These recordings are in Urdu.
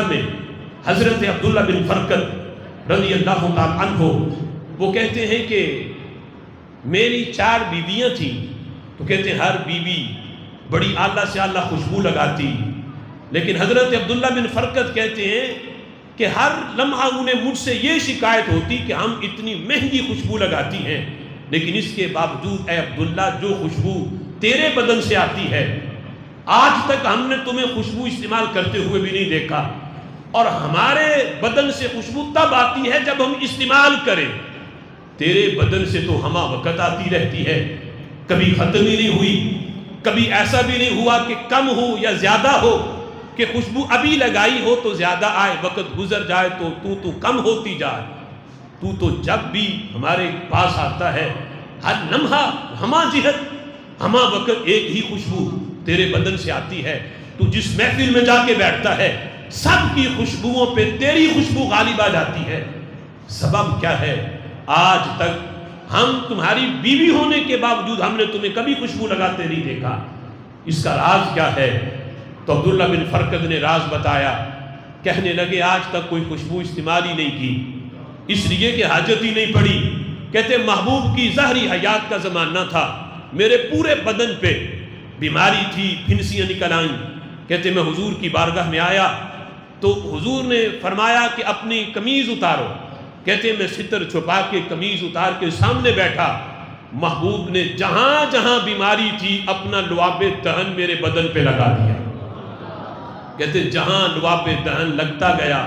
میں حضرت عبداللہ بن فرقد رضی اللہ تعالیٰ عنہ وہ کہتے ہیں کہ میری 4 بیویاں تھیں، تو کہتے ہیں ہر بیوی بڑی اعلیٰ سے اعلیٰ خوشبو لگاتی، لیکن حضرت عبداللہ بن فرقد کہتے ہیں کہ ہر لمحہ انہیں مجھ سے یہ شکایت ہوتی کہ ہم اتنی مہنگی خوشبو لگاتی ہیں، لیکن اس کے باوجود اے عبداللہ جو خوشبو تیرے بدن سے آتی ہے آج تک ہم نے تمہیں خوشبو استعمال کرتے ہوئے بھی نہیں دیکھا، اور ہمارے بدن سے خوشبو تب آتی ہے جب ہم استعمال کریں، تیرے بدن سے تو ہمہ وقت آتی رہتی ہے، کبھی ختم ہی نہیں ہوئی، کبھی ایسا بھی نہیں ہوا کہ کم ہو یا زیادہ ہو، کہ خوشبو ابھی لگائی ہو تو زیادہ آئے، وقت گزر جائے تو کم ہوتی جائے، تو جب بھی ہمارے پاس آتا ہے ہر لمحہ ہمہ جہت ہمہ وقت ایک ہی خوشبو تیرے بدن سے آتی ہے، تو جس محفل میں جا کے بیٹھتا ہے سب کی خوشبوؤں پہ تیری خوشبو غالب آ جاتی ہے۔ سبب کیا ہے؟ آج تک ہم تمہاری بیوی ہونے کے باوجود ہم نے تمہیں کبھی خوشبو لگاتے نہیں دیکھا، اس کا راز کیا ہے؟ تو عبداللہ بن فرقد نے راز بتایا، کہنے لگے آج تک کوئی خوشبو استعمال ہی نہیں کی، اس لیے کہ حاجت ہی نہیں پڑی۔ کہتے محبوب کی ظاہری حیات کا زمانہ تھا، میرے پورے بدن پہ بیماری تھی، پھنسیاں نکل آئیں۔ کہتے میں حضور کی بارگاہ میں آیا تو حضور نے فرمایا کہ اپنی قمیض اتارو۔ کہتے میں ستر چھپا کے قمیض اتار کے سامنے بیٹھا، محبوب نے جہاں جہاں بیماری تھی اپنا لعاب دہن میرے بدن پہ لگا دیا۔ کہتے جہاں لعاب دہن لگتا گیا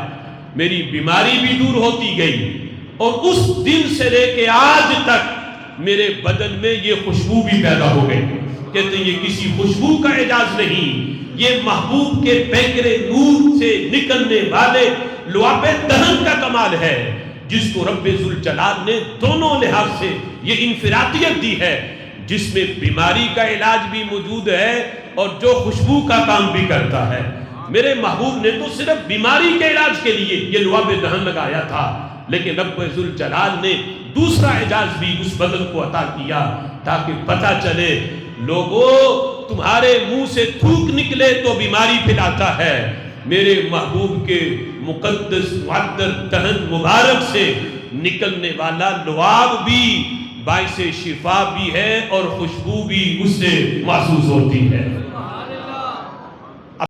میری بیماری بھی دور ہوتی گئی، اور اس دن سے لے کے آج تک میرے بدن میں یہ خوشبو بھی پیدا ہو گئی۔ کہتے یہ کسی خوشبو کا اعجاز نہیں، یہ محبوب کے پیکرے نور سے نکلنے والے لعاب دہن کا کمال ہے، جس کو رب ذوالجلال نے دونوں لحاظ سے یہ انفرادیت دی ہے، جس میں بیماری کا علاج بھی موجود ہے اور جو خوشبو کا کام بھی کرتا ہے۔ میرے محبوب نے تو صرف بیماری کے علاج کے لیے یہ لعاب دہن لگایا تھا، لیکن رب ذوالجلال نے دوسرا اعجاز بھی اس بدن کو عطا کیا تاکہ پتہ چلے لوگوں تمہارے منہ سے تھوک نکلے تو بیماری پھیلاتا ہے، میرے محبوب کے مقدس معطر دہن مبارک سے نکلنے والا لعاب بھی باعث شفا بھی ہے اور خوشبو بھی اس سے محسوس ہوتی ہے۔